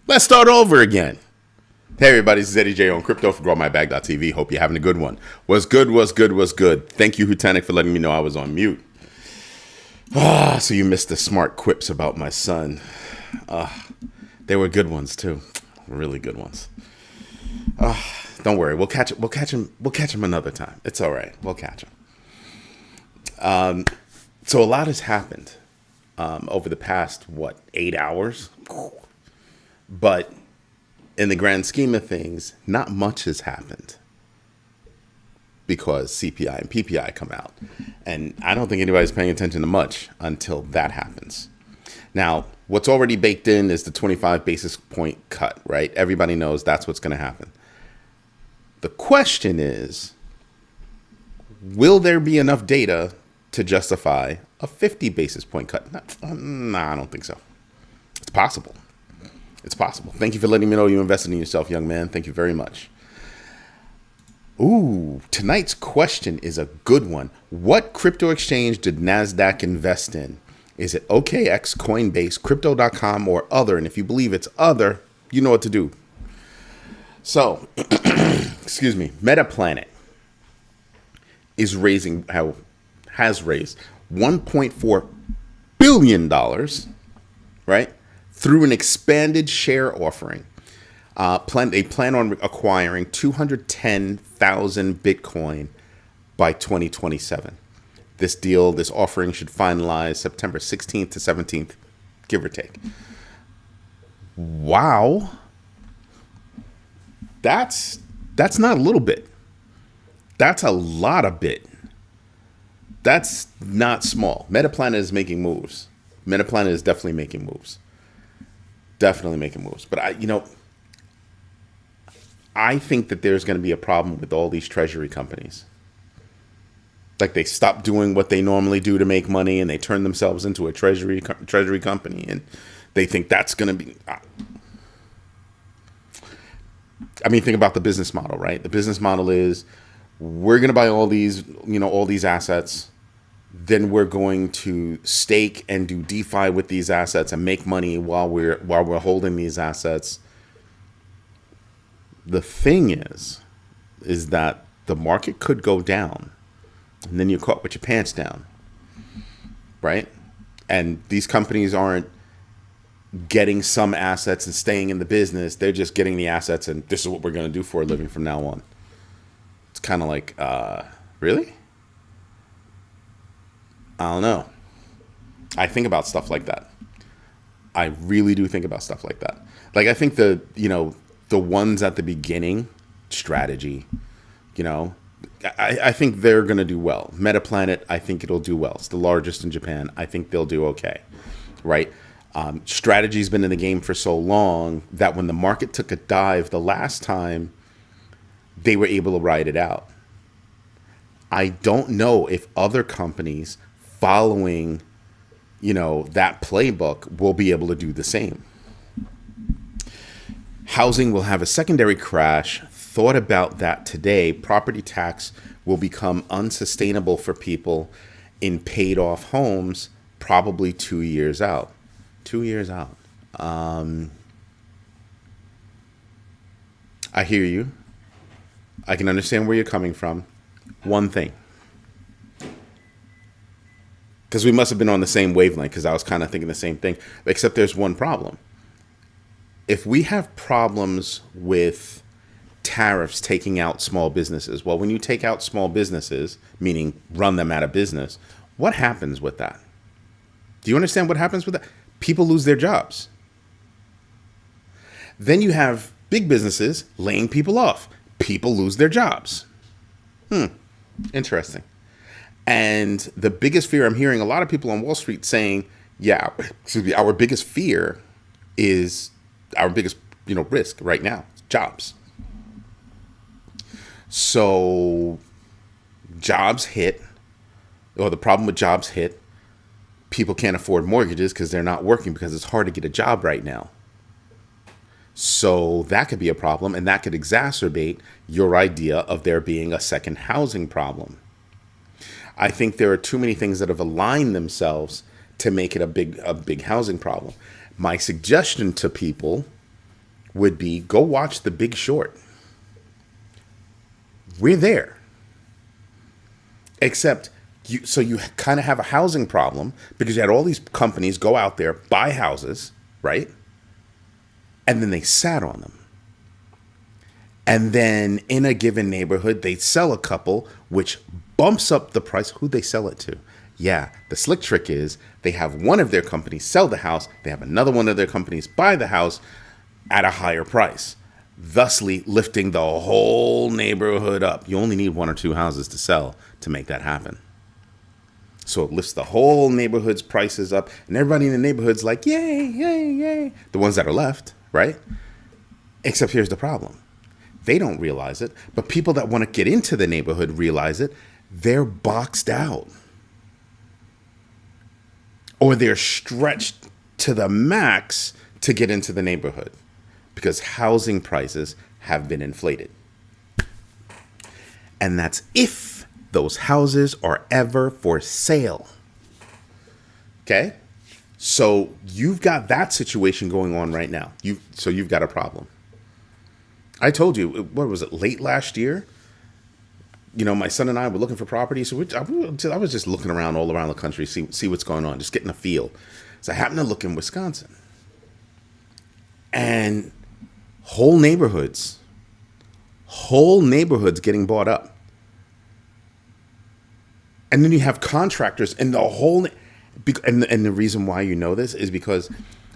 Let's start over again. Hey everybody, this is Eddie J on Crypto for GrowMyBag.tv. Hope you're having a good one. Was good. Thank you, Hutanic, for letting me know I was on mute. So you missed the smart quips about my son. They were good ones too. Really good ones. Don't worry, we'll catch him another time. It's all right. We'll catch him. So a lot has happened over the past, 8 hours? But in the grand scheme of things, not much has happened because CPI and PPI come out. And I don't think anybody's paying attention to much until that happens. Now, what's already baked in is the 25 basis point cut, right? Everybody knows that's what's going to happen. The question is, will there be enough data to justify a 50 basis point cut? Nah, I don't think so. It's possible. It's possible. Thank you for letting me know you invested in yourself, young man. Thank you very much. Ooh, tonight's question is a good one. What crypto exchange did NASDAQ invest in? Is it OKX, Coinbase, Crypto.com, or other? And if you believe it's other, you know what to do. So, excuse me, Metaplanet has raised $1.4 billion, right? Through an expanded share offering. They plan on acquiring 210,000 Bitcoin by 2027. This offering should finalize September 16th to 17th, give or take. Wow. That's not a little bit. That's a lot of bit. That's not small. Metaplanet is making moves. Metaplanet is definitely making moves. But I think that there's going to be a problem with all these treasury companies. Like they stop doing what they normally do to make money and they turn themselves into a treasury company, and they think that's going to be. Think about the business model, right? The business model is we're going to buy all these assets. Then we're going to stake and do DeFi with these assets and make money while we're holding these assets. The thing is that the market could go down, and then you're caught with your pants down, right? And these companies aren't getting some assets and staying in the business. They're just getting the assets, and this is what we're going to do for a living from now on. It's kind of like, really? I don't know. I think about stuff like that. I really do think about stuff like that. Like I think the ones at the beginning, strategy, I think they're going to do well. Metaplanet, I think it'll do well. It's the largest in Japan. I think they'll do okay, right? Strategy's been in the game for so long that when the market took a dive the last time, they were able to ride it out. I don't know if other companies following, that playbook will be able to do the same. Housing will have a secondary crash. Thought about that today. Property tax will become unsustainable for people in paid off homes probably 2 years out. 2 years out. I hear you. I can understand where you're coming from. One thing. Because we must have been on the same wavelength, because I was kind of thinking the same thing. Except there's one problem. If we have problems with tariffs taking out small businesses, well, when you take out small businesses, meaning run them out of business, what happens with that? Do you understand what happens with that? People lose their jobs. Then you have big businesses laying people off. People lose their jobs. Interesting. And the biggest fear, I'm hearing a lot of people on Wall Street saying, our biggest fear is our biggest, risk right now, jobs. So jobs hit, or the problem with jobs hit, people can't afford mortgages because they're not working because it's hard to get a job right now. So that could be a problem, and that could exacerbate your idea of there being a second housing problem. I think there are too many things that have aligned themselves to make it a big housing problem. My suggestion to people would be go watch The Big Short. We're there. Except you kind of have a housing problem because you had all these companies go out there, buy houses, right? And then they sat on them. And then in a given neighborhood, they sell a couple, which bumps up the price. Who they sell it to? Yeah, the slick trick is they have one of their companies sell the house. They have another one of their companies buy the house at a higher price, thusly lifting the whole neighborhood up. You only need one or two houses to sell to make that happen. So it lifts the whole neighborhood's prices up, and everybody in the neighborhood's like, yay, yay, yay. The ones that are left, right? Except here's the problem. They don't realize it, but people that want to get into the neighborhood realize it. They're boxed out. Or they're stretched to the max to get into the neighborhood because housing prices have been inflated. And that's if those houses are ever for sale. Okay? So you've got that situation going on right now. You've got a problem. I told you, what was it, late last year? You know, my son and I were looking for property. So I was just looking around all around the country, see what's going on, just getting a feel. So I happened to look in Wisconsin. And whole neighborhoods getting bought up. And then you have contractors and the whole, and the reason why you know this is because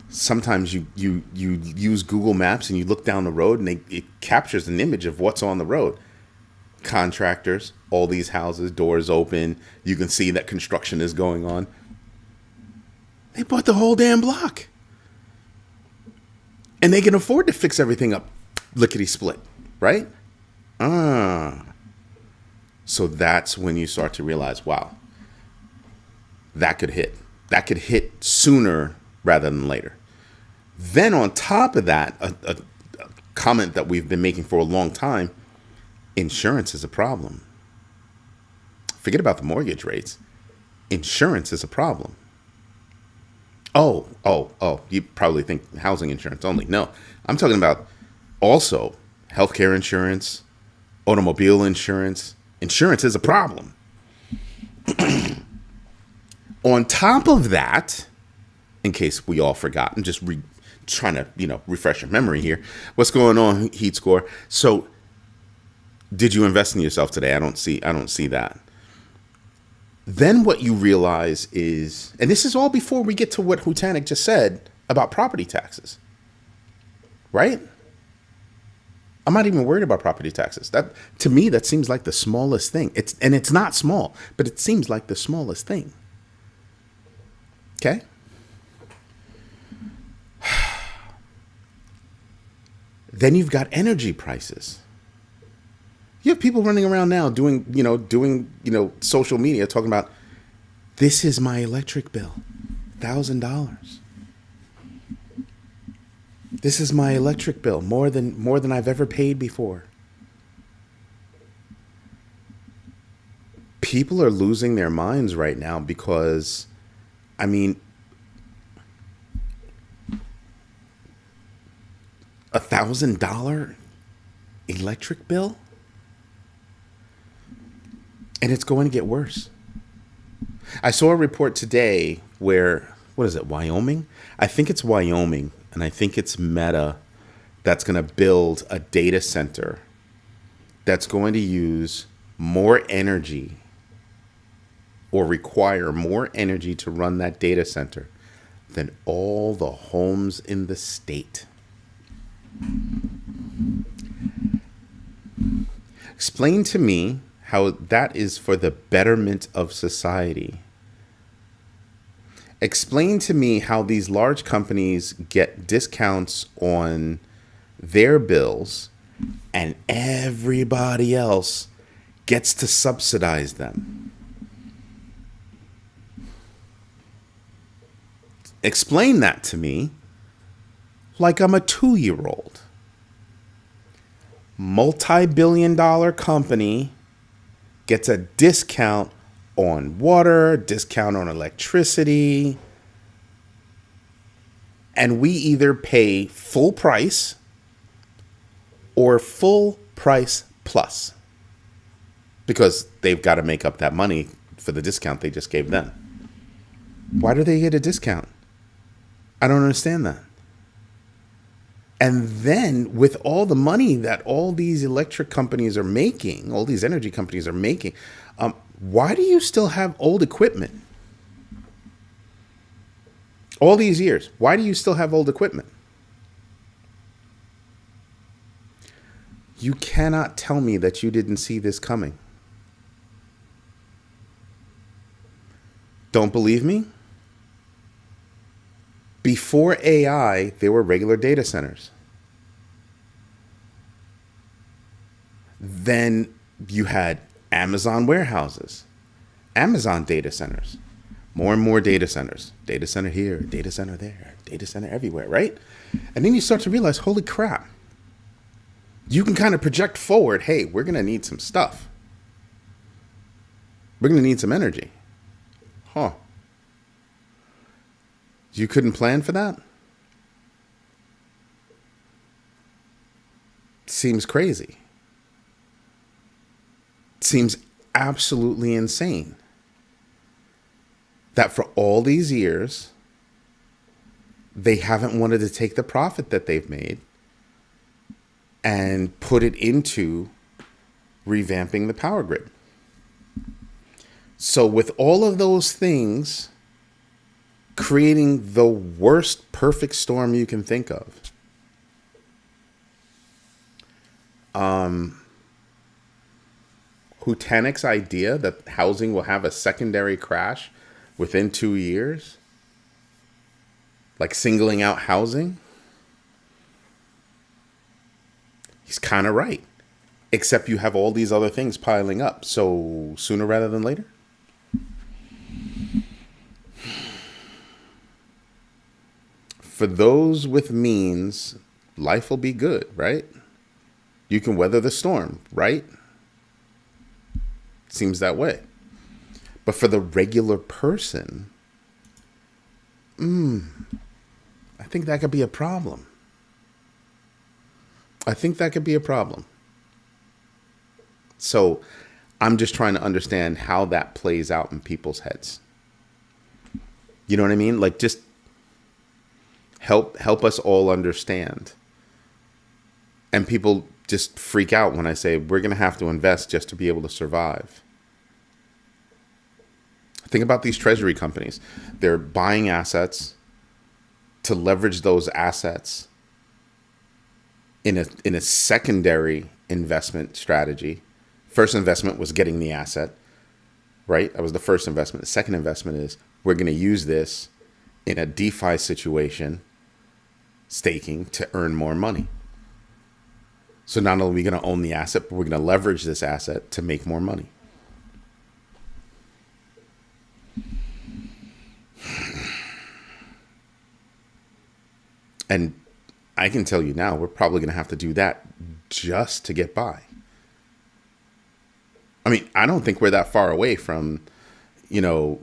sometimes you use Google Maps and you look down the road and it captures an image of what's on the road. Contractors, all these houses, doors open. You can see that construction is going on. They bought the whole damn block. And they can afford to fix everything up lickety split, right? So that's when you start to realize, wow, that could hit. That could hit sooner rather than later. Then on top of that, a comment that we've been making for a long time, insurance is a problem. Forget about the mortgage rates. Insurance is a problem. Oh, you probably think housing insurance only. No, I'm talking about also healthcare insurance, automobile insurance. Insurance is a problem. On top of that, in case we all forgot, I'm just trying to, refresh your memory here. What's going on, Heat Score? So, did you invest in yourself today? I don't see that. Then what you realize is, and this is all before we get to what Hutanik just said about property taxes, right? I'm not even worried about property taxes. That, to me, that seems like the smallest thing. It's not small, but it seems like the smallest thing. Okay? Then you've got energy prices. You have people running around now doing social media talking about, this is my electric bill, $1,000. This is my electric bill, more than I've ever paid before. People are losing their minds right now because, $1,000 electric bill? And it's going to get worse. I saw a report today where, what is it, Wyoming? I think it's Wyoming, and I think it's Meta that's going to build a data center that's going to use more energy or require more energy to run that data center than all the homes in the state. Explain to me how that is for the betterment of society. Explain to me how these large companies get discounts on their bills and everybody else gets to subsidize them. Explain that to me like I'm a 2-year-old. Multi-billion-dollar company gets a discount on water, discount on electricity, and we either pay full price or full price plus, because they've got to make up that money for the discount they just gave them. Why do they get a discount? I don't understand that. And then with all the money that all these electric companies are making, all these energy companies are making, why do you still have old equipment? All these years, why do you still have old equipment? You cannot tell me that you didn't see this coming. Don't believe me? Before AI, there were regular data centers. Then you had Amazon warehouses, Amazon data centers, more and more data centers, data center here, data center there, data center everywhere, right? And then you start to realize, holy crap, you can kind of project forward, hey, we're going to need some stuff. We're going to need some energy. Huh. You couldn't plan for that? Seems crazy. Seems absolutely insane that for all these years, they haven't wanted to take the profit that they've made and put it into revamping the power grid. So with all of those things creating the worst perfect storm you can think of, Hutanek's idea that housing will have a secondary crash within 2 years, like singling out housing, he's kind of right. Except you have all these other things piling up. So sooner rather than later. For those with means, life will be good, right? You can weather the storm, right? Seems that way. But for the regular person, I think that could be a problem. So I'm just trying to understand how that plays out in people's heads. You know what I mean? Like, just help us all understand. And people just freak out when I say we're going to have to invest just to be able to survive. Think about these treasury companies. They're buying assets to leverage those assets in a secondary investment strategy. First investment was getting the asset, right? That was the first investment. The second investment is we're going to use this in a DeFi situation, staking, to earn more money. So not only are we going to own the asset, but we're going to leverage this asset to make more money. And I can tell you now, we're probably going to have to do that just to get by. I mean, I don't think we're that far away from, you're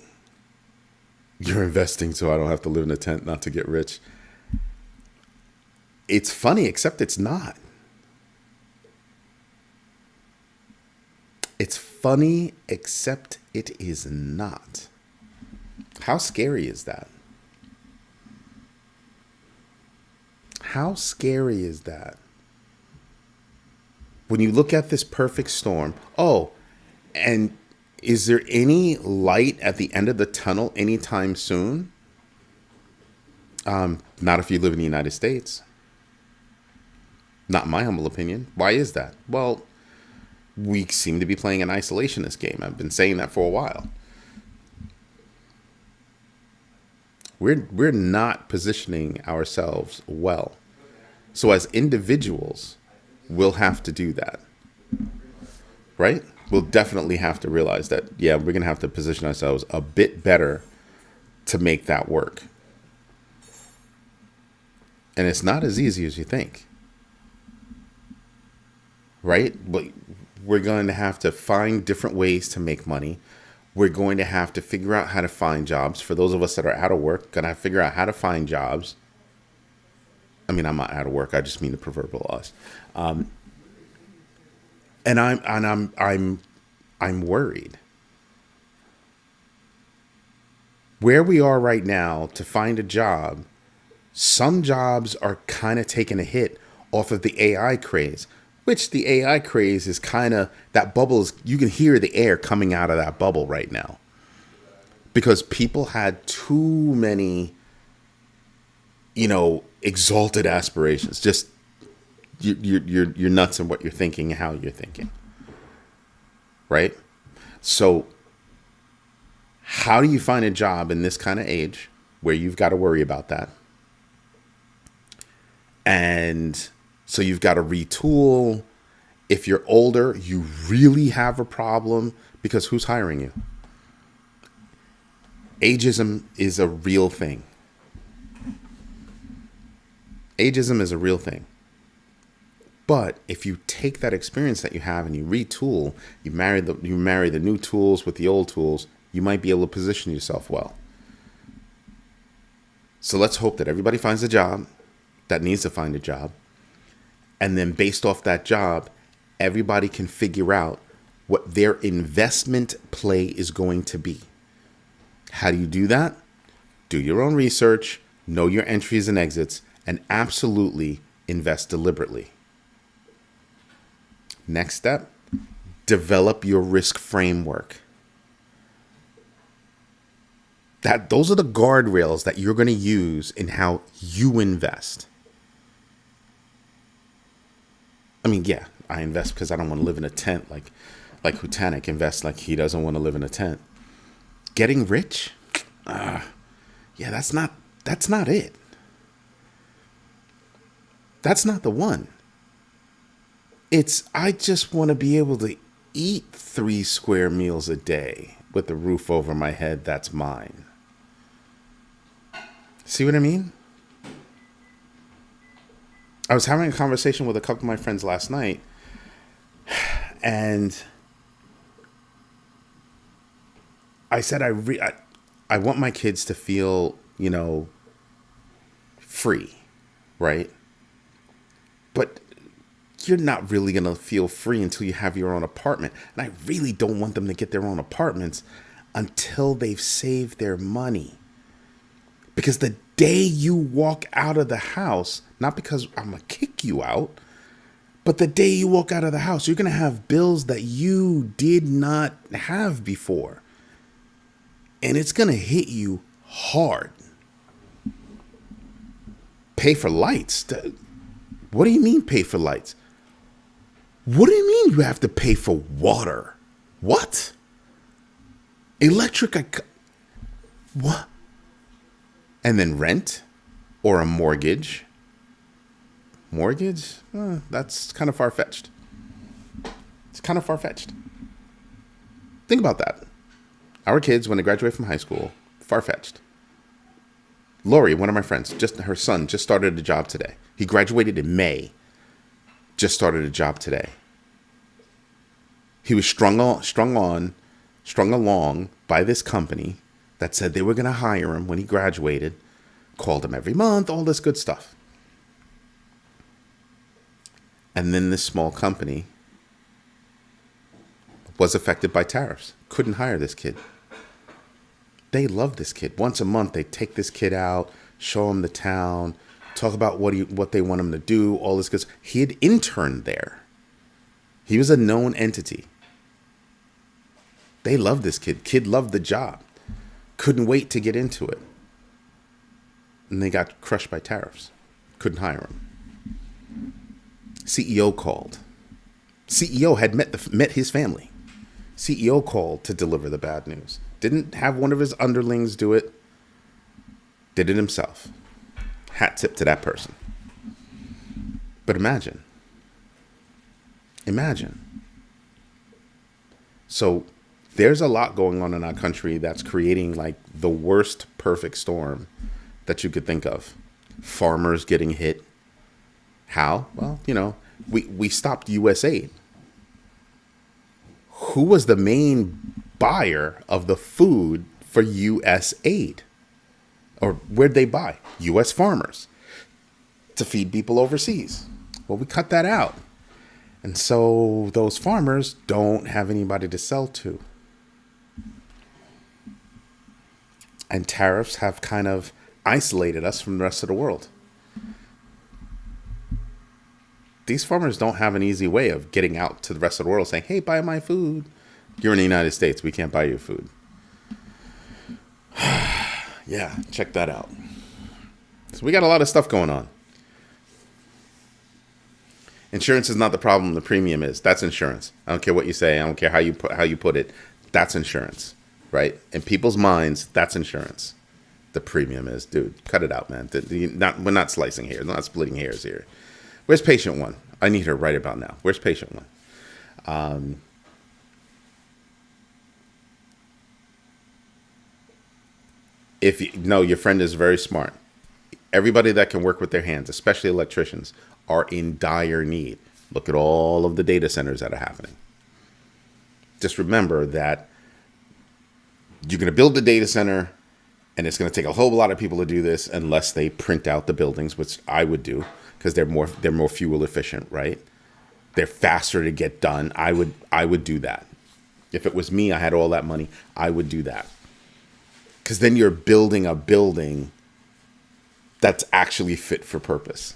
investing so I don't have to live in a tent not to get rich. It's funny, except it's not. It's funny, except it is not. How scary is that? How scary is that? When you look at this perfect storm, and is there any light at the end of the tunnel anytime soon? Not if you live in the United States. Not in my humble opinion. Why is that? Well, we seem to be playing an isolationist game. I've been saying that for a while. We're not positioning ourselves well. So as individuals, we'll have to do that. Right? We'll definitely have to realize that, we're going to have to position ourselves a bit better to make that work. And it's not as easy as you think. Right? But we're going to have to find different ways to make money. We're going to have to figure out how to find jobs. For those of us that are out of work, going to figure out how to find jobs. I mean, I'm not out of work. I just mean the proverbial us. And I'm worried. Where we are right now to find a job, some jobs are kind of taking a hit off of the AI craze, which the AI craze is kind of, that bubble is, you can hear the air coming out of that bubble right now. Because people had too many, exalted aspirations. Just you're nuts in what you're thinking, how you're thinking. Right? So how do you find a job in this kind of age where you've got to worry about that? And so you've got to retool. If you're older, you really have a problem because who's hiring you? Ageism is a real thing. Ageism is a real thing. But if you take that experience that you have and you retool, you marry the new tools with the old tools, you might be able to position yourself well. So let's hope that everybody finds a job that needs to find a job. And then based off that job, everybody can figure out what their investment play is going to be. How do you do that? Do your own research, know your entries and exits, and absolutely invest deliberately. Next step, develop your risk framework. Those are the guardrails that you're going to use in how you invest. I mean, yeah, I invest because I don't want to live in a tent like Hutanik invests like he doesn't want to live in a tent. Getting rich? Yeah, that's not it. That's not the one. I just want to be able to eat 3 square meals a day with a roof over my head that's mine. See what I mean? I was having a conversation with a couple of my friends last night, and I said I want my kids to feel, free, right? But you're not really going to feel free until you have your own apartment. And I really don't want them to get their own apartments until they've saved their money. Because the day you walk out of the house, not because I'm going to kick you out, but the day you walk out of the house, you're going to have bills that you did not have before. And it's going to hit you hard. Pay for lights. What do you mean pay for lights? What do you mean you have to pay for water? What? Electric? What? And then rent or a mortgage? Mortgage? That's kind of far-fetched. It's kind of far-fetched. Think about that. Our kids, when they graduate from high school, far-fetched. Lori, one of my friends, her son just started a job today. He graduated in May. Just started a job today. He was strung along by this company that said they were going to hire him when he graduated, called him every month, all this good stuff. And then this small company was affected by tariffs. Couldn't hire this kid. They love this kid. Once a month, they take this kid out, show him the town, talk about what they want him to do, all this good stuff. He had interned there. He was a known entity. They loved this kid. Kid loved the job. Couldn't wait to get into it. And they got crushed by tariffs. Couldn't hire him. CEO called. CEO had met his family. CEO called to deliver the bad news. Didn't have one of his underlings do it. Did it himself. Hat tip to that person. But imagine. So there's a lot going on in our country that's creating like the worst perfect storm that you could think of. Farmers getting hit. How? Well, we stopped U.S. aid. Who was the main buyer of the food for U.S. aid? Or where'd they buy? U.S. farmers to feed people overseas. Well, we cut that out. And so those farmers don't have anybody to sell to. And tariffs have kind of isolated us from the rest of the world. These farmers don't have an easy way of getting out to the rest of the world saying, hey, buy my food. You're in the United States. We can't buy your food. Yeah, check that out. So we got a lot of stuff going on. Insurance is not the problem. The premium is. That's insurance. I don't care what you say. I don't care how you put it. That's insurance, right? In people's minds, that's insurance. The premium is, dude, cut it out, man. We're not slicing hairs. We're not splitting hairs here. Where's patient one? I need her right about now. Where's patient one? Your friend is very smart. Everybody that can work with their hands, especially electricians, are in dire need. Look at all of the data centers that are happening. Just remember that you're going to build the data center, and it's going to take a whole lot of people to do this unless they print out the buildings, which I would do because they're more fuel efficient, right? They're faster to get done. I would do that. If it was me, I had all that money, I would do that. Because then you're building a building that's actually fit for purpose.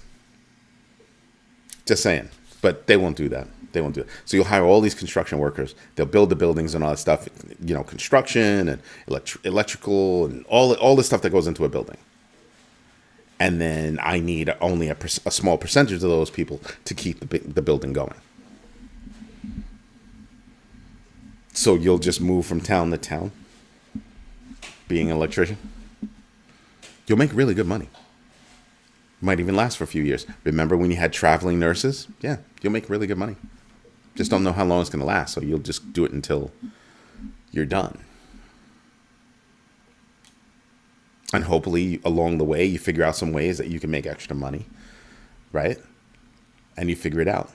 Just saying. But they won't do that. They won't do it. So you'll hire all these construction workers. They'll build the buildings and all that stuff, construction and electrical and all the stuff that goes into a building. And then I need only a small percentage of those people to keep the building going. So you'll just move from town to town, being an electrician. You'll make really good money. Might even last for a few years. Remember when you had traveling nurses? Yeah, you'll make really good money. Just don't know how long it's going to last, so you'll just do it until you're done. And hopefully along the way, you figure out some ways that you can make extra money, right? And you figure it out.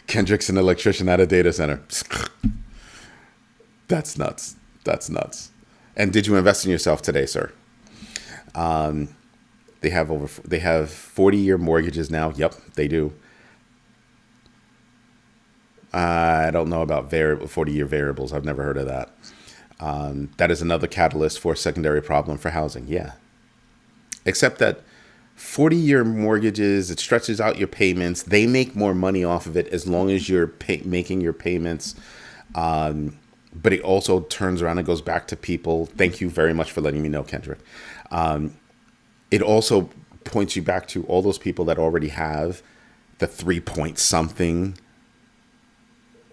Kendrick's an electrician at a data center. That's nuts. That's nuts. And did you invest in yourself today, sir? They have 40-year mortgages now. Yep, they do. I don't know about 40-year variables. I've never heard of that. That is another catalyst for a secondary problem for housing. Yeah. Except that 40-year mortgages, it stretches out your payments. They make more money off of it as long as you're making your payments. But it also turns around and goes back to people. Thank you very much for letting me know, Kendrick. It also points you back to all those people that already have the 3-point something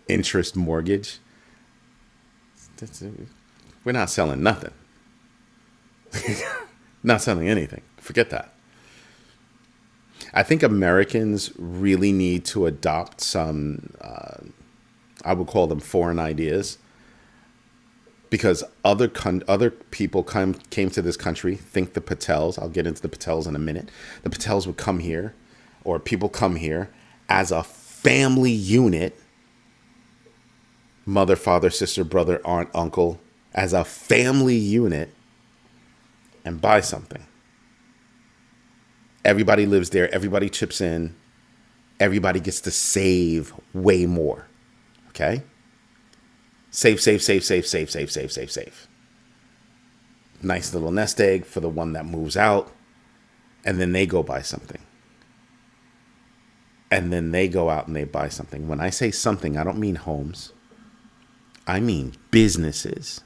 interest mortgage. We're not selling nothing. Not selling anything. Forget that. I think Americans really need to adopt some, I would call them foreign ideas. Because other people came to this country, think the Patels, I'll get into the Patels in a minute. The Patels would come here, or people come here as a family unit, mother, father, sister, brother, aunt, uncle, as a family unit, and buy something. Everybody lives there, everybody chips in, everybody gets to save way more, okay? Save. Nice little nest egg for the one that moves out. And then they go buy something. And then they go out and they buy something. When I say something, I don't mean homes. I mean businesses.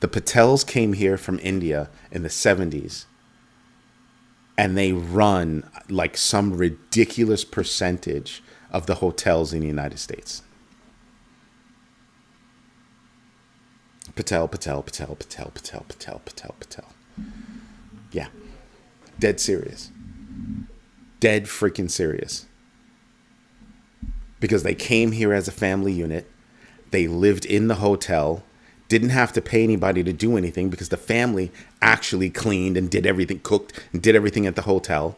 The Patels came here from India in the 70s. And they run like some ridiculous percentage of the hotels in the United States. Patel. Yeah. Dead serious. Dead freaking serious. Because they came here as a family unit. They lived in the hotel. Didn't have to pay anybody to do anything because the family actually cleaned and did everything, cooked and did everything at the hotel.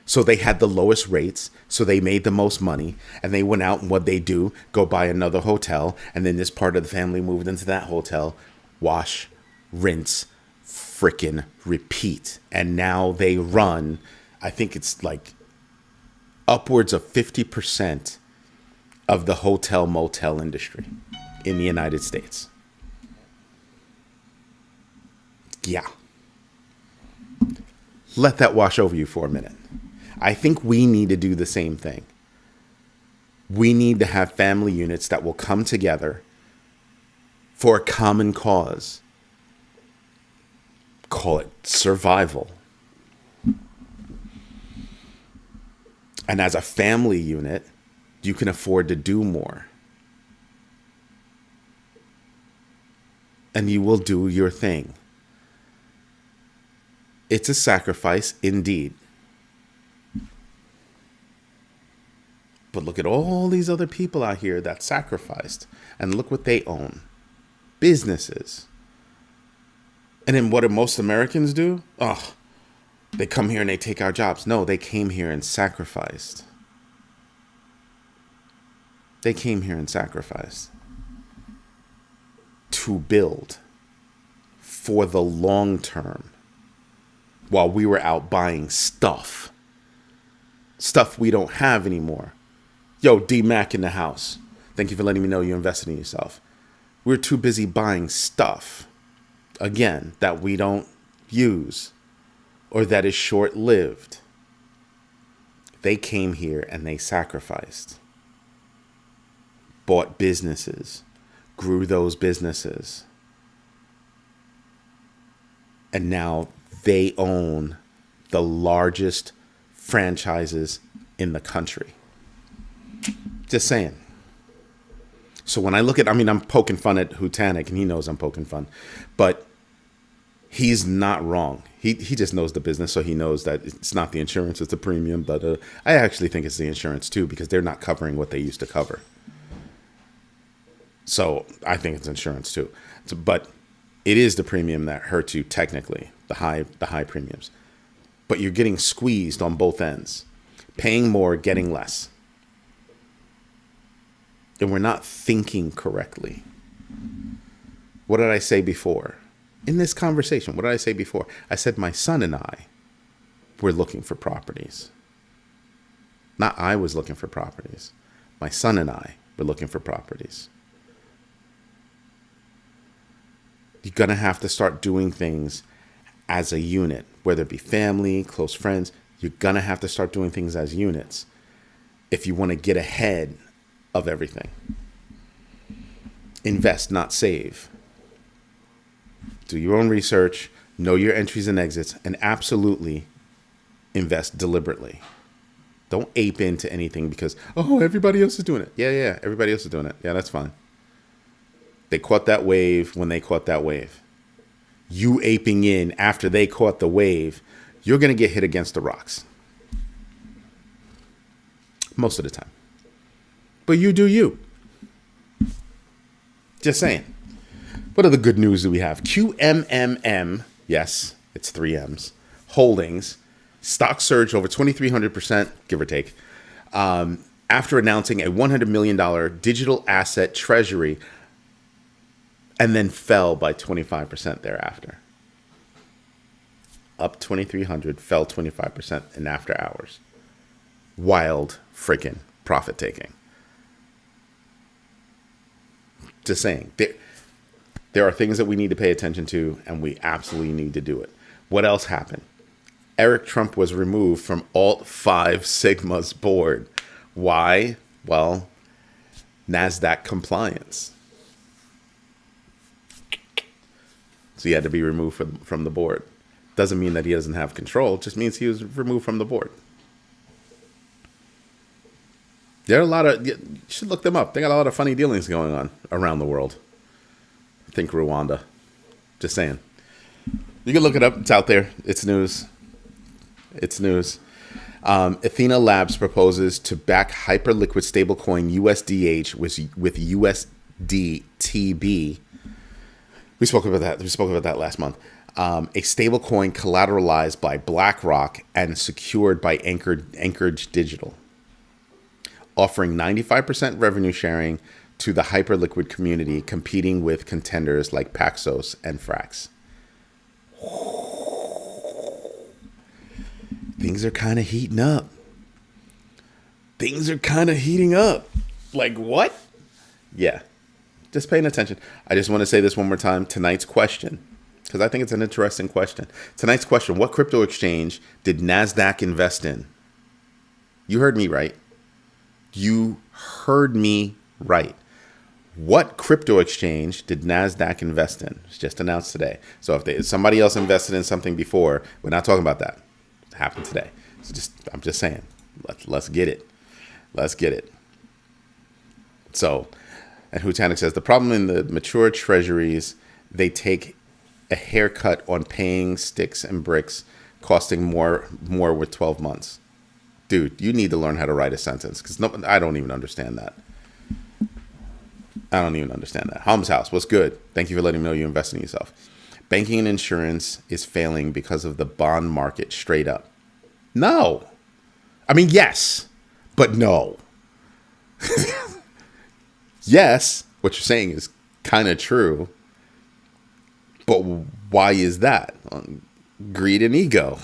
So they had the lowest rates, so they made the most money, and they went out and what they do, go buy another hotel, and then this part of the family moved into that hotel, wash, rinse, frickin' repeat. And now they run I think it's like upwards of 50% of the hotel motel industry in the United States. Yeah. Let that wash over you for a minute. I think we need to do the same thing. We need to have family units that will come together for a common cause. Call it survival. And as a family unit, you can afford to do more. And you will do your thing. It's a sacrifice indeed. But look at all these other people out here that sacrificed. And look what they own. Businesses. And then what do most Americans do? Oh, they come here and they take our jobs. No, they came here and sacrificed. They came here and sacrificed to build for the long term while we were out buying stuff. Stuff we don't have anymore. Yo, D-Mac in the house. Thank you for letting me know you invested in yourself. We're too busy buying stuff, again, that we don't use or that is short-lived. They came here and they sacrificed. Bought businesses, grew those businesses. And now they own the largest franchises in the country. Just saying. So when I look at, I'm poking fun at Hutanik, and he knows I'm poking fun, but he's not wrong. He just knows the business, so he knows that it's not the insurance, it's the premium. But I actually think it's the insurance too, because they're not covering what they used to cover. So I think it's insurance too. But it is the premium that hurts you technically, the high premiums. But you're getting squeezed on both ends, paying more, getting less. And we're not thinking correctly. What did I say before? In this conversation, what did I say before? I said my son and I were looking for properties. Not I was looking for properties. My son and I were looking for properties. You're going to have to start doing things as a unit, whether it be family, close friends. You're going to have to start doing things as units if you want to get ahead of everything. Invest, not save. Do your own research, know your entries and exits, and absolutely invest deliberately. Don't ape into anything because, oh, everybody else is doing it. Yeah, everybody else is doing it. Yeah, that's fine. They caught that wave when they caught that wave. You aping in after they caught the wave, you're going to get hit against the rocks. Most of the time. But you do you. Just saying. What other good news do we have? QMMM, yes, it's 3 M's, Holdings, stock surged over 2,300%, give or take, after announcing a $100 million digital asset treasury, and then fell by 25% thereafter. Up 2,300, fell 25% in after hours. Wild freaking profit taking. Just saying, there are things that we need to pay attention to, and we absolutely need to do it. What else happened? Eric Trump was removed from Alt 5 Sigma's board. Why? Well, NASDAQ compliance. So he had to be removed from the board. Doesn't mean that he doesn't have control. It just means he was removed from the board. There are a lot of, you should look them up. They got a lot of funny dealings going on around the world. I think Rwanda. Just saying. You can look it up. It's out there. It's news. It's news. Athena Labs proposes to back hyperliquid stablecoin USDH with USDTB. We spoke about that last month. A stablecoin collateralized by BlackRock and secured by Anchorage Digital, offering 95% revenue sharing to the hyperliquid community, competing with contenders like Paxos and Frax. things are kind of heating up. Things are kind of heating up. Like what? Yeah. Just paying attention. I just want to say this one more time. Tonight's question, because I think it's an interesting question. Tonight's question, what crypto exchange did NASDAQ invest in? You heard me right. You heard me right. What crypto exchange did NASDAQ invest in? It's just announced today. So if somebody else invested in something before, we're not talking about that. It happened today. So I'm just saying, let's get it. Let's get it. So, and Hutanic says, the problem in the mature treasuries, they take a haircut on paying sticks and bricks, costing more with 12 months. Dude, you need to learn how to write a sentence, because I don't even understand that. I don't even understand that. Holmes House, what's good? Thank you for letting me know you invest in yourself. Banking and insurance is failing because of the bond market, straight up. No. I mean, yes, but no. Yes, what you're saying is kind of true. But why is that? Greed and ego.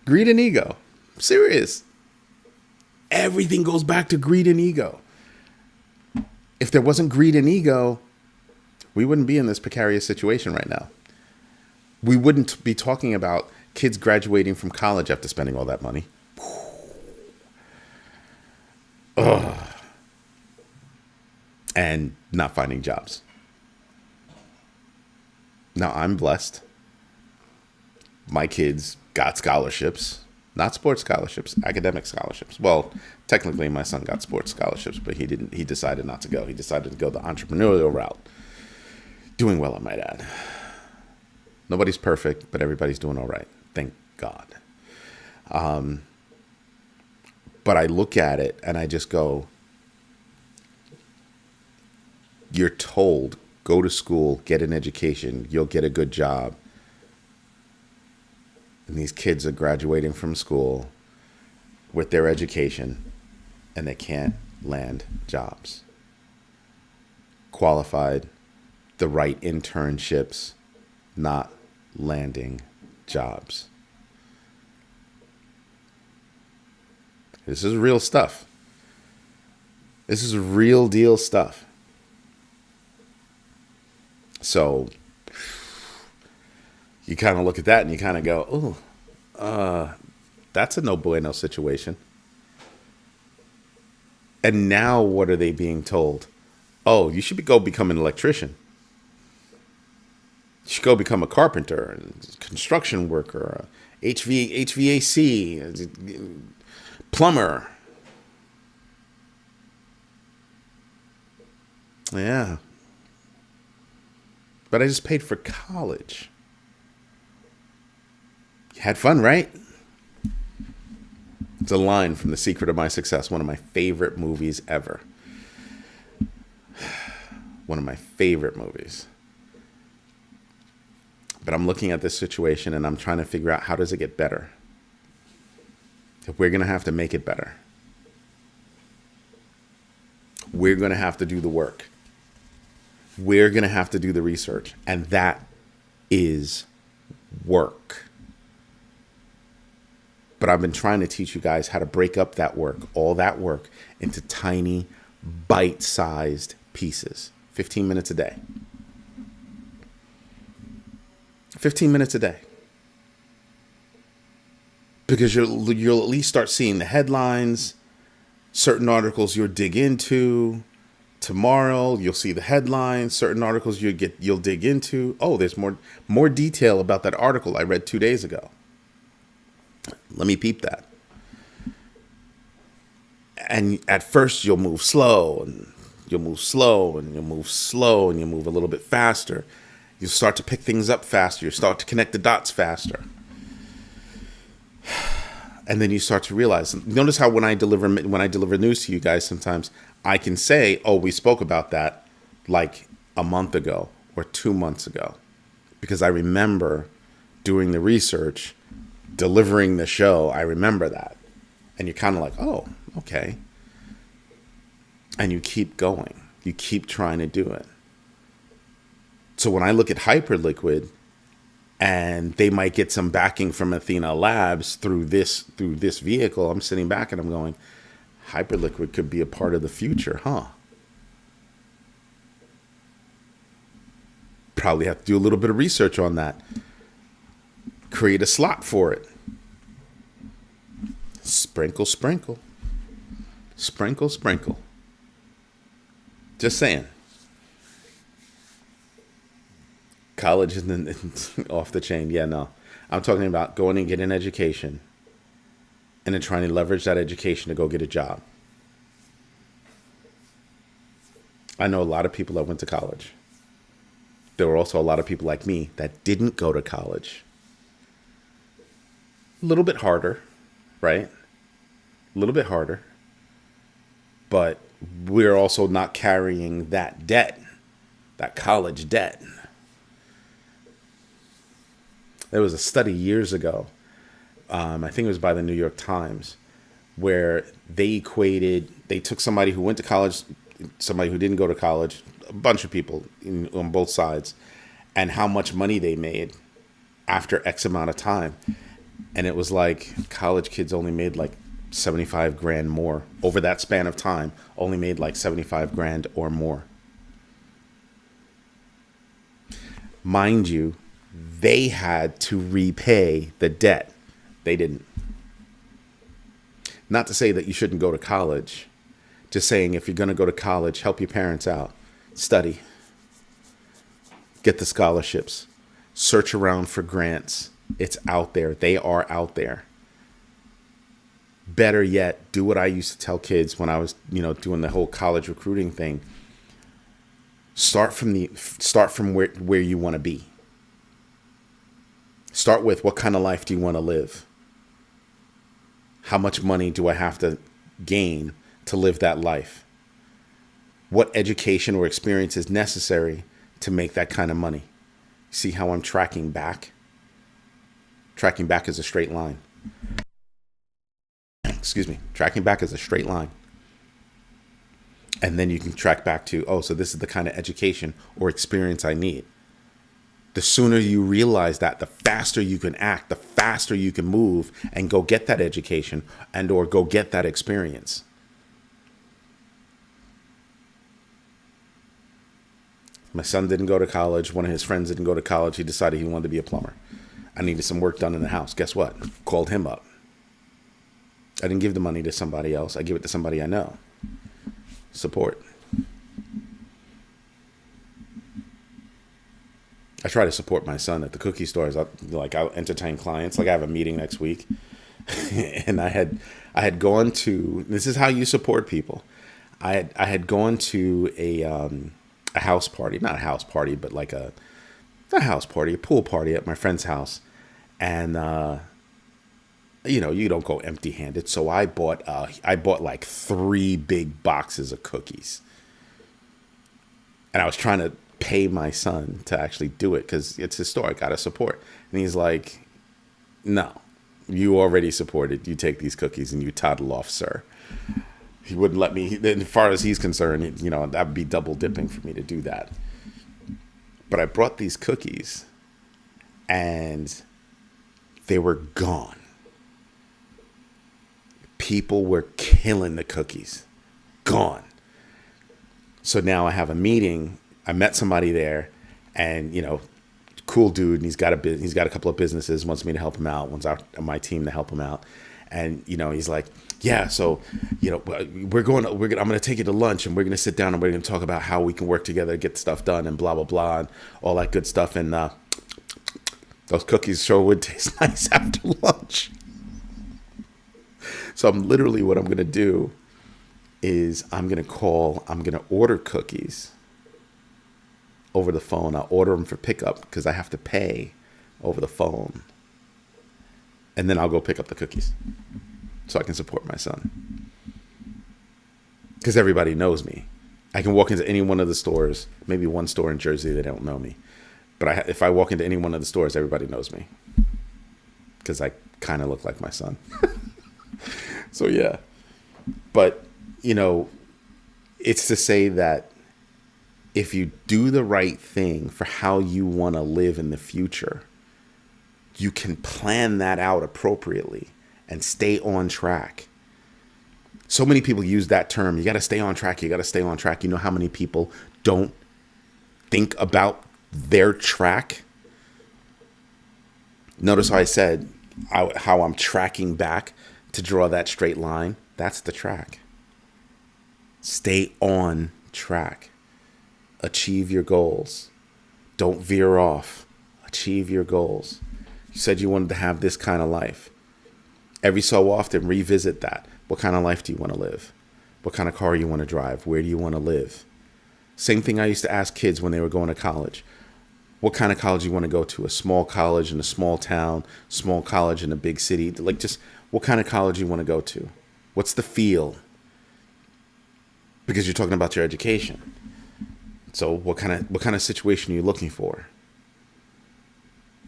Greed and ego. I'm serious. Everything goes back to greed and ego. If there wasn't greed and ego, we wouldn't be in this precarious situation right now. We wouldn't be talking about kids graduating from college after spending all that money. Ugh. And not finding jobs. Now, I'm blessed. My kids got scholarships, not sports scholarships, academic scholarships. Well, technically my son got sports scholarships, but he decided not to go. He decided to go the entrepreneurial route. Doing well, I might add. Nobody's perfect, but everybody's doing all right. Thank God. But I look at it and I just go, you're told, go to school, get an education, you'll get a good job. And these kids are graduating from school with their education and they can't land jobs. Qualified, the right internships, not landing jobs. This is real stuff. This is real deal stuff. So you kind of look at that and you kind of go, oh, that's a no bueno situation. And now what are they being told? Oh, you should go become an electrician. You should go become a carpenter, a construction worker, a HVAC, plumber. Yeah. But I just paid for college. You had fun, right? It's a line from The Secret of My Success, one of my favorite movies ever. One of my favorite movies. But I'm looking at this situation and I'm trying to figure out, how does it get better? If we're going to have to make it better, we're going to have to do the work. We're going to have to do the research. And that is work. But I've been trying to teach you guys how to break up that work, all that work, into tiny, bite-sized pieces. 15 minutes a day. 15 minutes a day. Because you'll at least start seeing the headlines, certain articles you'll dig into. Tomorrow you'll see the headlines, certain articles you'll dig into. Oh, there's more detail about that article I read 2 days ago. Let me peep that. And at first you'll move slow, and you'll move slow, and you'll move slow, and you'll move a little bit faster. You'll start to pick things up faster. You start to connect the dots faster. And then you start to realize, notice how when I deliver news to you guys, sometimes I can say, oh, we spoke about that like a month ago or 2 months ago, because I remember doing the research, delivering the show. I remember that. And you're kind of like, oh, okay. And you keep going. You keep trying to do it. So when I look at Hyperliquid, and they might get some backing from Athena Labs through this vehicle. I'm sitting back and I'm going, Hyperliquid could be a part of the future, huh? Probably have to do a little bit of research on that. Create a slot for it. Sprinkle, sprinkle. Sprinkle, sprinkle. Just saying. College isn't off the chain. Yeah, no. I'm talking about going and getting an education and then trying to leverage that education to go get a job. I know a lot of people that went to college. There were also a lot of people like me that didn't go to college. A little bit harder, right? A little bit harder. But we're also not carrying that debt, that college debt. There was a study years ago, I think it was by the New York Times, where they took somebody who went to college, somebody who didn't go to college, a bunch of people on both sides, and how much money they made after X amount of time. And it was like college kids only made like 75 grand more over that span of time, only made like 75 grand or more. Mind you, they had to repay the debt. They didn't. Not to say that you shouldn't go to college. Just saying, if you're going to go to college, help your parents out. Study. Get the scholarships. Search around for grants. It's out there. They are out there. Better yet, do what I used to tell kids when I was, doing the whole college recruiting thing. Start from where you want to be. Start with, what kind of life do you want to live? How much money do I have to gain to live that life? What education or experience is necessary to make that kind of money? See how I'm tracking back? Tracking back is a straight line. Excuse me. Tracking back is a straight line. And then you can track back to, so this is the kind of education or experience I need. The sooner you realize that, the faster you can act, the faster you can move and go get that education and or go get that experience. My son didn't go to college. One of his friends didn't go to college. He decided he wanted to be a plumber. I needed some work done in the house. Guess what? Called him up. I didn't give the money to somebody else. I give it to somebody I know. Support. I try to support my son at the cookie stores. I'll entertain clients. Like, I have a meeting next week, and I had gone to. This is how you support people. I had gone to a house party, not a house party, but like a pool party at my friend's house, and you don't go empty-handed. So I bought like 3 big boxes of cookies, and I was trying to pay my son to actually do it because it's his store. I gotta support. And he's like, "No, you already supported. You take these cookies and you toddle off, sir." He wouldn't let me. As far as he's concerned, that would be double dipping for me to do that. But I brought these cookies, and they were gone. People were killing the cookies. Gone. So now I have a meeting. I met somebody there, and cool dude, and he's got a couple of businesses, wants me to help him out, wants my team to help him out. And he's like, yeah, so I'm going to take you to lunch, and we're going to sit down and we're going to talk about how we can work together, get stuff done, and blah blah blah, and all that good stuff. And those cookies sure would taste nice after lunch. So what I'm going to do is I'm going to order cookies over the phone. I'll order them for pickup because I have to pay over the phone. And then I'll go pick up the cookies so I can support my son. Because everybody knows me. I can walk into any one of the stores, maybe one store in Jersey, they don't know me. But if I walk into any one of the stores, everybody knows me. Because I kind of look like my son. So, yeah. But, it's to say that if you do the right thing for how you want to live in the future, you can plan that out appropriately and stay on track. So many people use that term. You got to stay on track. You got to stay on track. You know how many people don't think about their track? Notice how I said how I'm tracking back to draw that straight line. That's the track. Stay on track. Achieve your goals. Don't veer off. Achieve your goals. You said you wanted to have this kind of life. Every so often, revisit that. What kind of life do you want to live? What kind of car you want to drive? Where do you want to live? Same thing I used to ask kids when they were going to college. What kind of college you want to go to? A small college in a small town, small college in a big city? Like, just what kind of college you want to go to? What's the feel? Because you're talking about your education. So what kind of situation are you looking for?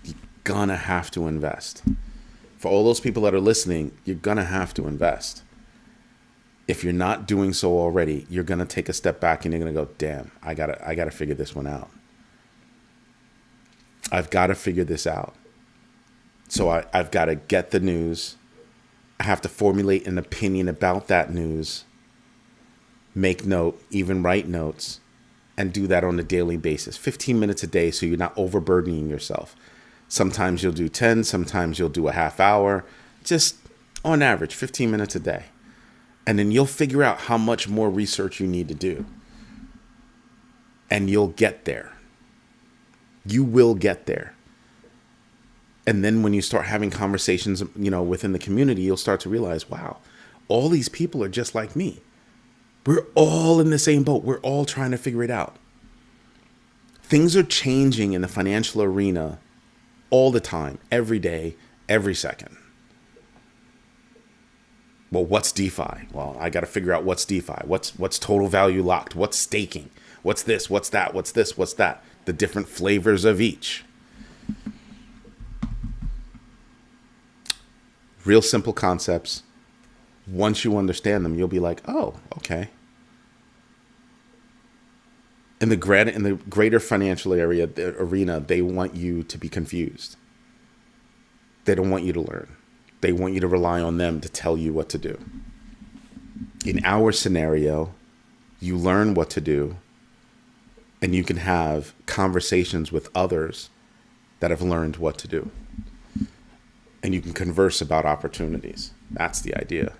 You're gonna have to invest. For all those people that are listening, you're gonna have to invest. If you're not doing so already, you're gonna take a step back and you're gonna go, damn, I gotta figure this one out. I've got to figure this out. So I've got to get the news. I have to formulate an opinion about that news, make note, even write notes, and do that on a daily basis. 15 minutes a day so you're not overburdening yourself. Sometimes you'll do 10, sometimes you'll do a half hour, just on average, 15 minutes a day. And then you'll figure out how much more research you need to do. And you'll get there. You will get there. And then when you start having conversations, within the community, you'll start to realize, wow, all these people are just like me. We're all in the same boat. We're all trying to figure it out. Things are changing in the financial arena all the time, every day, every second. Well, what's DeFi? Well, I got to figure out what's DeFi. What's total value locked? What's staking? What's this? What's that? What's this? What's that? The different flavors of each. Real simple concepts. Once you understand them, you'll be like, oh, okay. In the greater financial arena, they want you to be confused. They don't want you to learn. They want you to rely on them to tell you what to do. In our scenario, you learn what to do, and you can have conversations with others that have learned what to do. And you can converse about opportunities. That's the idea.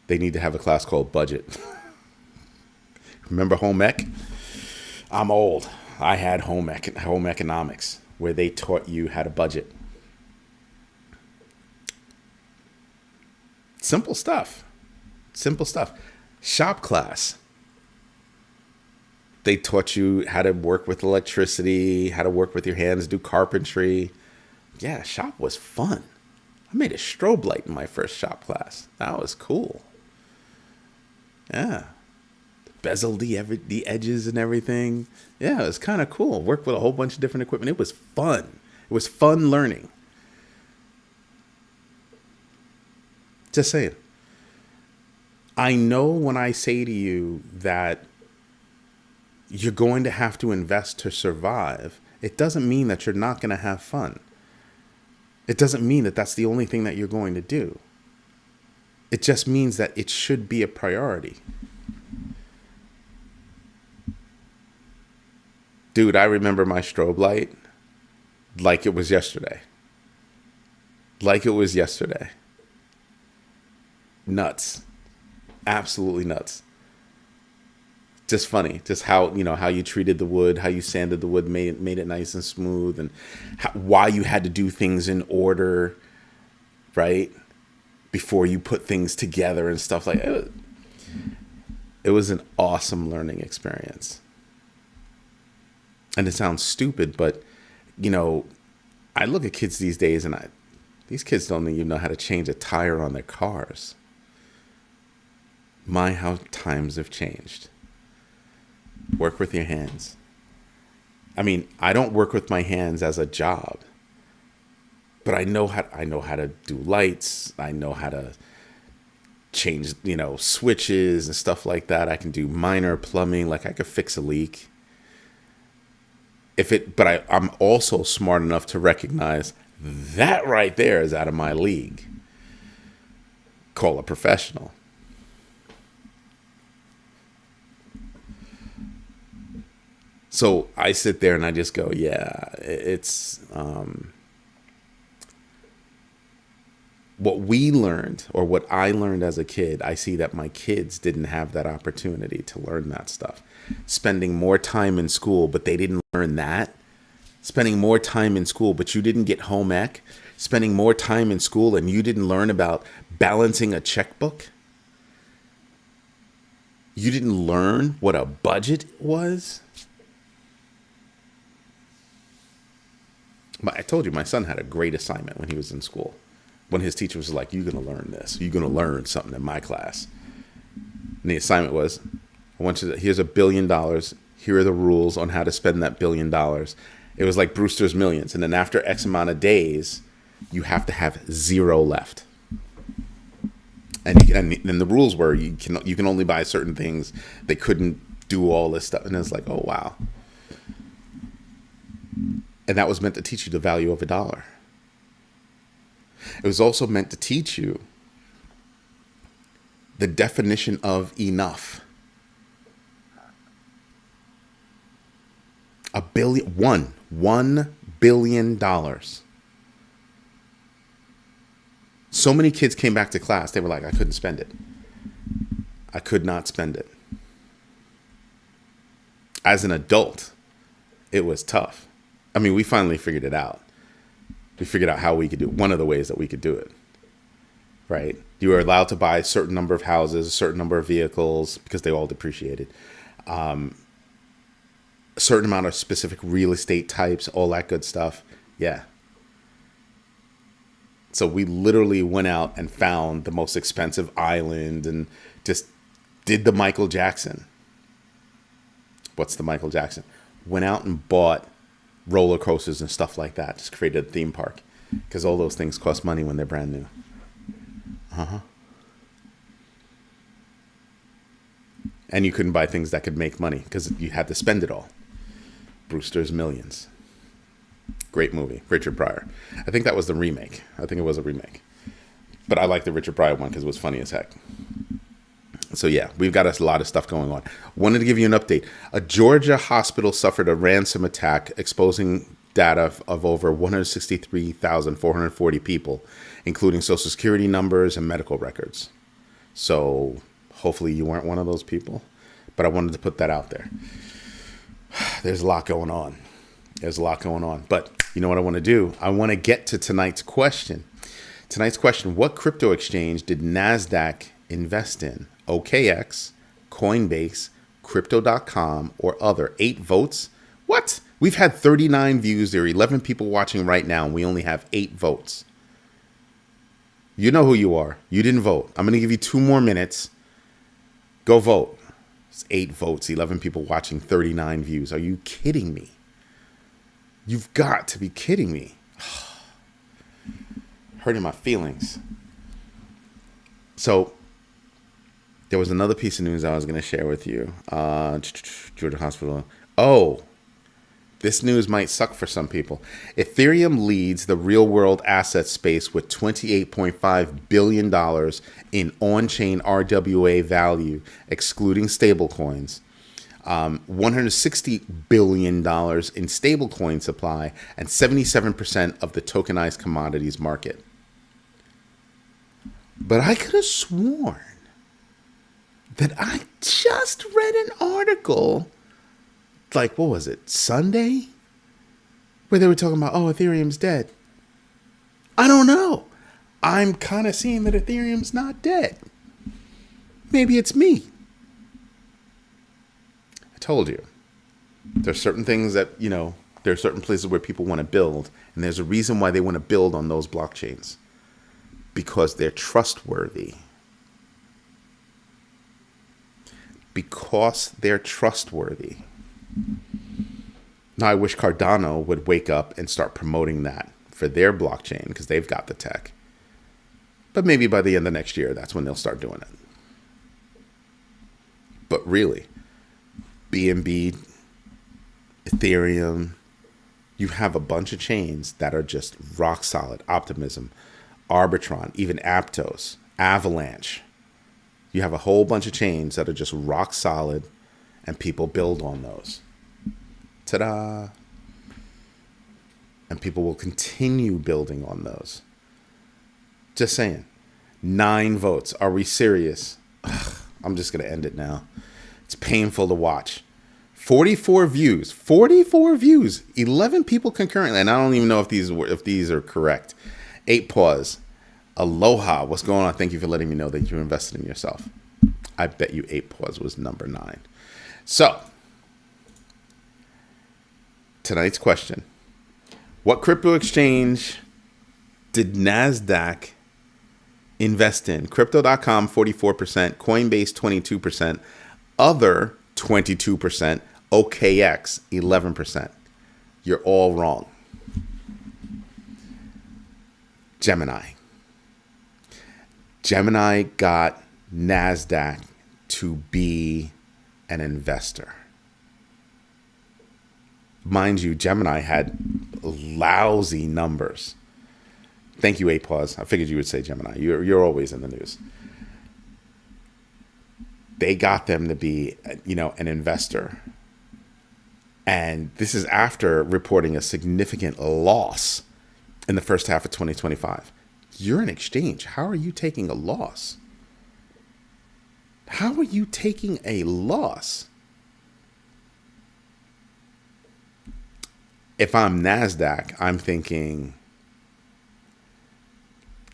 They need to have a class called Budget. Remember home ec? I'm old. I had home economics, where they taught you how to budget. Simple stuff. Shop class. They taught you how to work with electricity, how to work with your hands, do carpentry. Yeah, shop was fun. I made a strobe light in my first shop class. That was cool. Yeah. Bezeled the edges and everything. Yeah, it was kind of cool. Worked with a whole bunch of different equipment. It was fun. It was fun learning. Just saying. I know when I say to you that you're going to have to invest to survive, it doesn't mean that you're not going to have fun. It doesn't mean that that's the only thing that you're going to do. It just means that it should be a priority. Dude, I remember my strobe light like it was yesterday. Nuts. Absolutely nuts. Just funny. Just how you treated the wood, how you sanded the wood, made it nice and smooth, and why you had to do things in order, right? Before you put things together and stuff like that. It was an awesome learning experience. And it sounds stupid, but, I look at kids these days and these kids don't even know how to change a tire on their cars. My, how times have changed. Work with your hands. I mean, I don't work with my hands as a job, but I know how to do lights. I know how to change, switches and stuff like that. I can do minor plumbing, like I could fix a leak. I'm also smart enough to recognize that right there is out of my league. Call a professional. So I sit there and I just go, yeah, it's what we learned, or what I learned as a kid. I see that my kids didn't have that opportunity to learn that stuff. Spending more time in school, but they didn't learn that. Spending more time in school, but you didn't get home ec. Spending more time in school and you didn't learn about balancing a checkbook. You didn't learn what a budget was. I told you my son had a great assignment when he was in school. When his teacher was like, you're going to learn this. You're going to learn something in my class. And the assignment was, here's $1 billion. Here are the rules on how to spend that $1 billion. It was like Brewster's Millions. And then after X amount of days, you have to have zero left. And the rules were you can only buy certain things. They couldn't do all this stuff. And it's like, oh, wow. And that was meant to teach you the value of $1. It was also meant to teach you the definition of enough. $1 billion. So many kids came back to class. They were like, I couldn't spend it. I could not spend it. As an adult, it was tough. I mean, we finally figured it out. We figured out how we could do it. One of the ways that we could do it, right? You were allowed to buy a certain number of houses, a certain number of vehicles, because they all depreciated. A certain amount of specific real estate types, all that good stuff. Yeah. So we literally went out and found the most expensive island and just did the Michael Jackson. What's the Michael Jackson? Went out and bought roller coasters and stuff like that. Just created a theme park, because all those things cost money when they're brand new. And you couldn't buy things that could make money because you had to spend it all. Brewster's Millions. Great movie. Richard Pryor. I think that was the remake. I think it was a remake. But I like the Richard Pryor one because it was funny as heck. So yeah, we've got a lot of stuff going on. Wanted to give you an update. A Georgia hospital suffered a ransom attack exposing data of over 163,440 people, including social security numbers and medical records. So hopefully you weren't one of those people, but I wanted to put that out there. There's a lot going on. But you know what I want to do? I want to get to tonight's question. What crypto exchange did NASDAQ invest in? OKX, Coinbase, Crypto.com, or other? 8 votes? What? We've had 39 views. There are 11 people watching right now, and we only have 8 votes. You know who you are. You didn't vote. I'm going to give you 2 more minutes. Go vote. It's 8 votes, 11 people watching, 39 views. Are you kidding me? You've got to be kidding me. Hurting my feelings. So there was another piece of news I was going to share with you. Georgia Hospital. Oh, this news might suck for some people. Ethereum leads the real-world asset space with $28.5 billion in on-chain RWA value, excluding stablecoins. $160 billion in stablecoin supply, and 77% of the tokenized commodities market. But I could have sworn that I just read an article, like, what was it, Sunday? Where they were talking about, oh, Ethereum's dead. I don't know. I'm kind of seeing that Ethereum's not dead. Maybe it's me. I told you. There's certain things that, there are certain places where people want to build, and there's a reason why they want to build on those blockchains. Because they're trustworthy. Now, I wish Cardano would wake up and start promoting that for their blockchain, because they've got the tech. But maybe by the end of next year, that's when they'll start doing it. But really, BNB, Ethereum, You have a bunch of chains that are just rock solid. Optimism, Arbitron, even Aptos, Avalanche. You have a whole bunch of chains that are just rock solid, and people build on those. Ta-da! And people will continue building on those. Just saying. 9 votes. Are we serious? Ugh, I'm just going to end it now. It's painful to watch. 44 views. 44 views. 11 people concurrently. And I don't even know if these are correct. 8 pause. Aloha. What's going on? Thank you for letting me know that you invested in yourself. I bet you 8 pause was number 9. So, tonight's question. What crypto exchange did NASDAQ invest in? Crypto.com 44%, Coinbase 22%, other 22%, OKX 11%. You're all wrong. Gemini. Gemini got NASDAQ to be an investor. Mind you, Gemini had lousy numbers. Thank you, 8 pause. I figured you would say Gemini. You're always in the news. They got them to be, an investor. And this is after reporting a significant loss in the first half of 2025. You're an exchange. How are you taking a loss? How are you taking a loss? If I'm NASDAQ, I'm thinking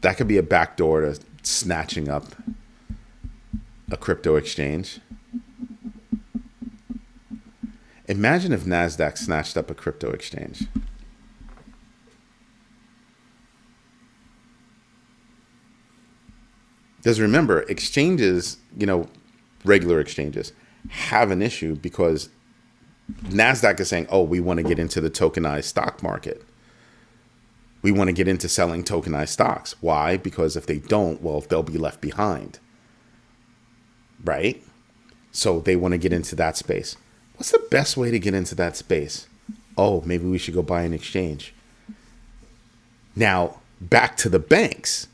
that could be a backdoor to snatching up a crypto exchange. Imagine if NASDAQ snatched up a crypto exchange. Because remember, exchanges, regular exchanges, have an issue because NASDAQ is saying, oh, we want to get into the tokenized stock market. We want to get into selling tokenized stocks. Why? Because if they don't, well, they'll be left behind. Right? So they want to get into that space. What's the best way to get into that space? Oh, maybe we should go buy an exchange. Now, back to the banks.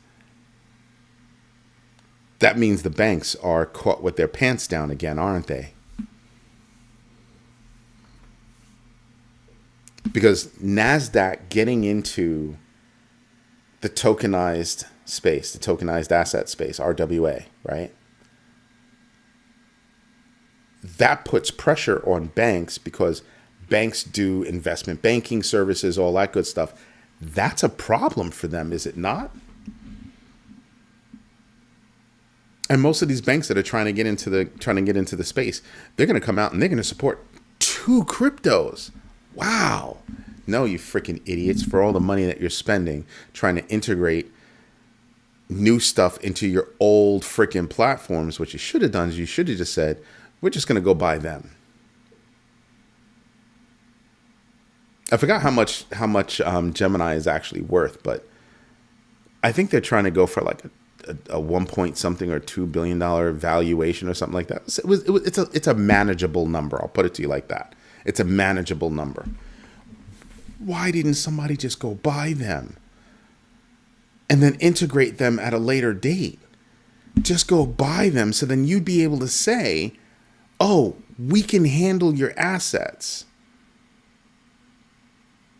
That means the banks are caught with their pants down again, aren't they? Because NASDAQ getting into the tokenized space, the tokenized asset space, RWA, right? That puts pressure on banks because banks do investment banking services, all that good stuff. That's a problem for them, is it not? And most of these banks that are trying to get into the space, they're going to come out and they're going to support 2 cryptos. Wow. No, you freaking idiots, for all the money that you're spending trying to integrate new stuff into your old freaking platforms. What you should have done is you should have just said, we're just going to go buy them. I forgot how much Gemini is actually worth, but I think they're trying to go for like a 1 point something or $2 billion valuation or something like that. It's a manageable number. I'll put it to you like that. It's a manageable number. Why didn't somebody just go buy them and then integrate them at a later date? Just go buy them so then you'd be able to say, oh, we can handle your assets.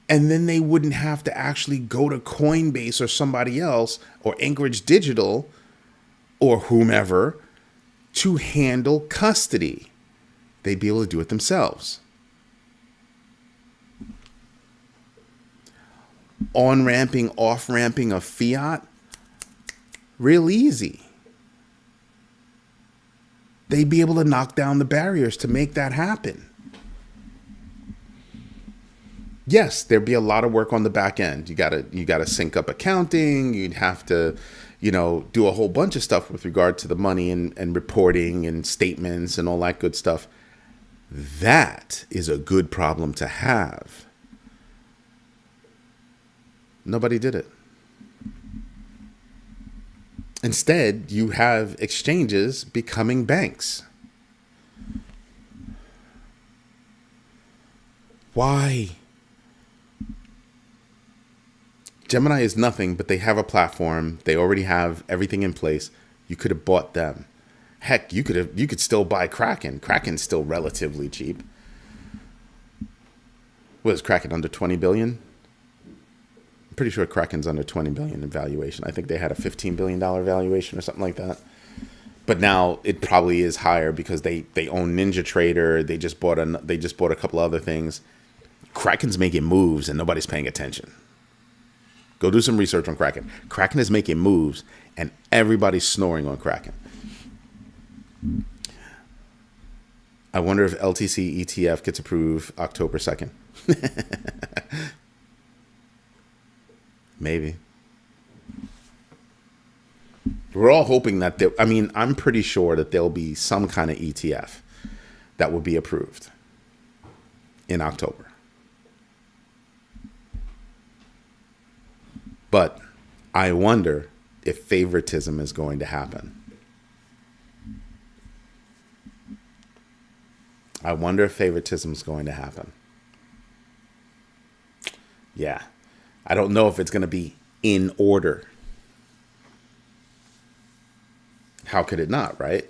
And then they wouldn't have to actually go to Coinbase or somebody else or Anchorage Digital or whomever to handle custody. They'd be able to do it themselves. On-ramping, off-ramping of fiat, real easy. They'd be able to knock down the barriers to make that happen. Yes, there'd be a lot of work on the back end. You gotta sync up accounting. You'd have to, do a whole bunch of stuff with regard to the money and reporting and statements and all that good stuff. That is a good problem to have. Nobody did it. Instead, you have exchanges becoming banks. Why? Gemini is nothing, but they have a platform. They already have everything in place. You could have bought them. Heck, you could still buy Kraken. Kraken's still relatively cheap. What is Kraken, under 20 billion? I'm pretty sure Kraken's under 20 billion in valuation. I think they had a $15 billion valuation or something like that. But now it probably is higher because they own Ninja Trader. They just bought a couple other things. Kraken's making moves and nobody's paying attention. Go do some research on Kraken. Kraken is making moves and everybody's snoring on Kraken. I wonder if LTC ETF gets approved October 2nd. Maybe. We're all hoping that I'm pretty sure that there'll be some kind of ETF that will be approved in October. But I wonder if favoritism is going to happen. I wonder if favoritism is going to happen. Yeah. I don't know if it's going to be in order. How could it not, right?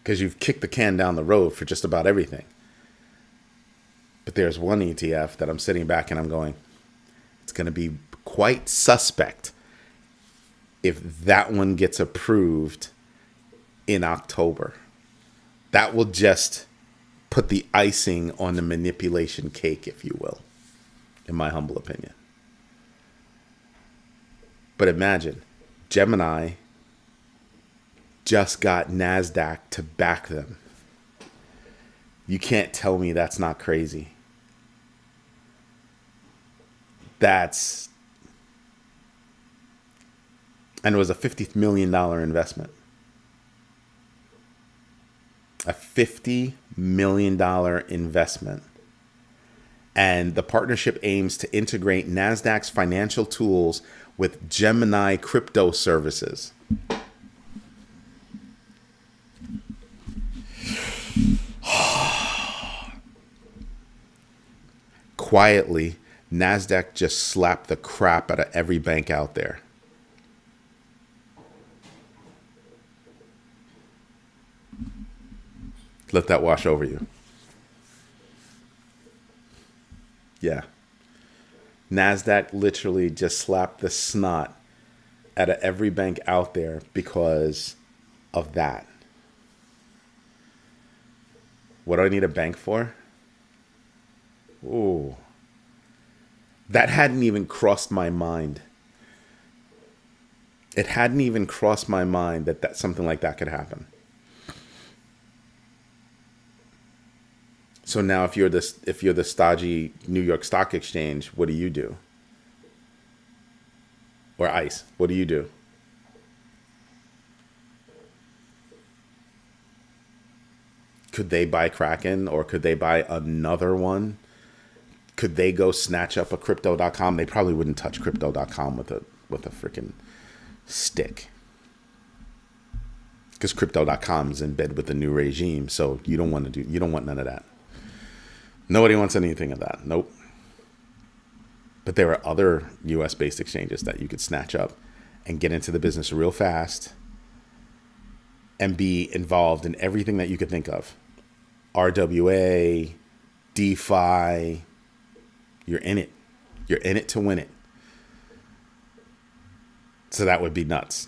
Because you've kicked the can down the road for just about everything. But there's one ETF that I'm sitting back and I'm going, it's going to be quite suspect if that one gets approved in October. That will just put the icing on the manipulation cake, if you will, in my humble opinion. But imagine, Gemini just got NASDAQ to back them. You can't tell me that's not crazy. And it was a $50 million investment. A $50 million investment. And the partnership aims to integrate NASDAQ's financial tools with Gemini crypto services. Quietly, NASDAQ just slapped the crap out of every bank out there. Let that wash over you. Yeah. NASDAQ literally just slapped the snot out of every bank out there because of that. What do I need a bank for? Ooh. That hadn't even crossed my mind. It hadn't even crossed my mind that something like that could happen. So now if you're the stodgy New York Stock Exchange, what do? Or ICE, what do? Could they buy Kraken, or could they buy another one? Could they go snatch up a crypto.com? They probably wouldn't touch crypto.com with a freaking stick. Because crypto.com is in bed with the new regime, so you don't want none of that. Nobody wants anything of that. Nope. But there are other US-based exchanges that you could snatch up and get into the business real fast and be involved in everything that you could think of. RWA, DeFi. You're in it. You're in it to win it. So that would be nuts.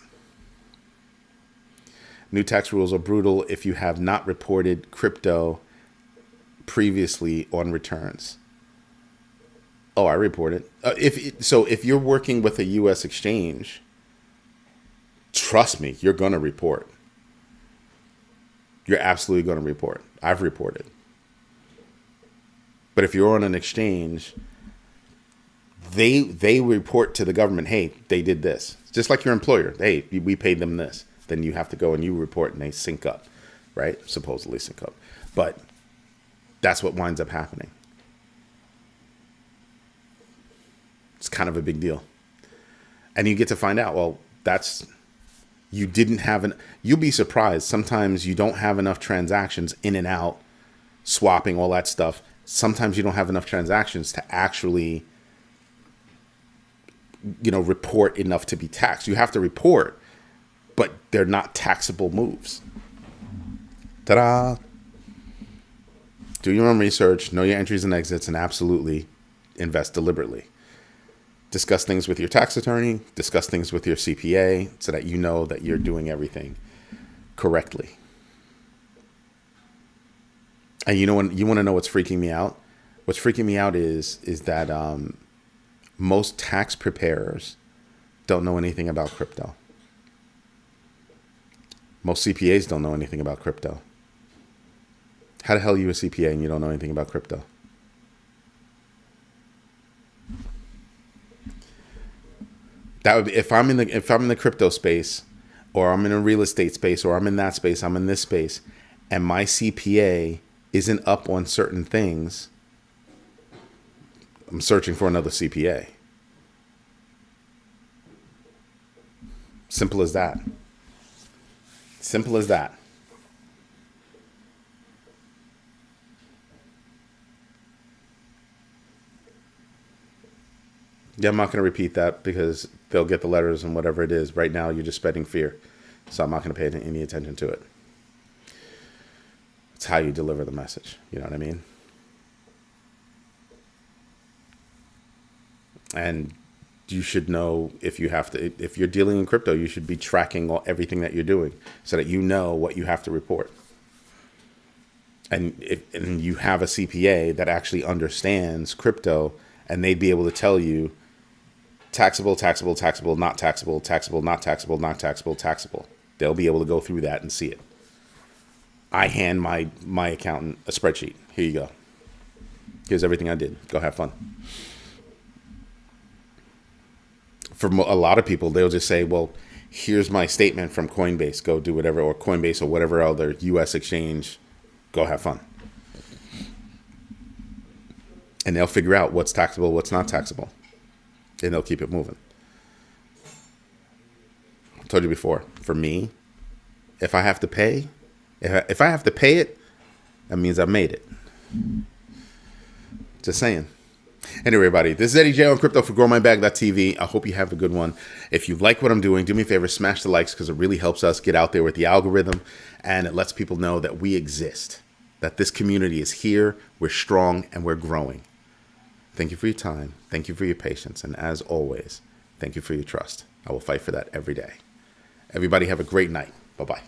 New tax rules are brutal if you have not reported crypto previously on returns. Oh, I reported. If you're working with a U.S. exchange, trust me, you're going to report. You're absolutely going to report. I've reported. But if you're on an exchange, they report to the government, hey, they did this. Just like your employer. Hey, we paid them this. Then you have to go and you report and they sync up, right? Supposedly sync up. But that's what winds up happening. It's kind of a big deal. And you get to find out, well, you'll be surprised. Sometimes you don't have enough transactions in and out, swapping, all that stuff. Sometimes you don't have enough transactions to actually report enough to be taxed. You have to report, but they're not taxable moves. Ta-da! Do your own research, know your entries and exits, and absolutely invest deliberately. Discuss things with your tax attorney, discuss things with your CPA so that you know that you're doing everything correctly. And you want to know what's freaking me out? What's freaking me out is that most tax preparers don't know anything about crypto. Most CPAs don't know anything about crypto. How the hell are you a CPA and you don't know anything about crypto? That would be if I'm in the crypto space, or I'm in a real estate space, or I'm in that space, I'm in this space, and my CPA isn't up on certain things, I'm searching for another CPA. Simple as that. Simple as that. Yeah, I'm not going to repeat that because they'll get the letters and whatever it is. Right now, you're just spreading fear. So I'm not going to pay any attention to it. It's how you deliver the message. You know what I mean? And you should know if you're dealing in crypto, you should be tracking everything that you're doing so that you know what you have to report. And you have a CPA that actually understands crypto, and they'd be able to tell you taxable, taxable, taxable, not taxable, taxable, not taxable, not taxable, taxable. They'll be able to go through that and see it. I hand my accountant a spreadsheet. Here you go. Here's everything I did. Go have fun. For a lot of people, they'll just say, well, here's my statement from Coinbase. Go do whatever, or Coinbase or whatever other U.S. exchange. Go have fun. And they'll figure out what's taxable, what's not taxable. And they'll keep it moving. I told you before, for me, if I have to pay it, that means I made it. Just saying. Anyway, everybody, this is Eddie J on Crypto for GrowMyBag.tv. I hope you have a good one. If you like what I'm doing, do me a favor, smash the likes, because it really helps us get out there with the algorithm, and it lets people know that we exist, that this community is here, we're strong, and we're growing. Thank you for your time. Thank you for your patience. And as always, thank you for your trust. I will fight for that every day. Everybody have a great night. Bye-bye.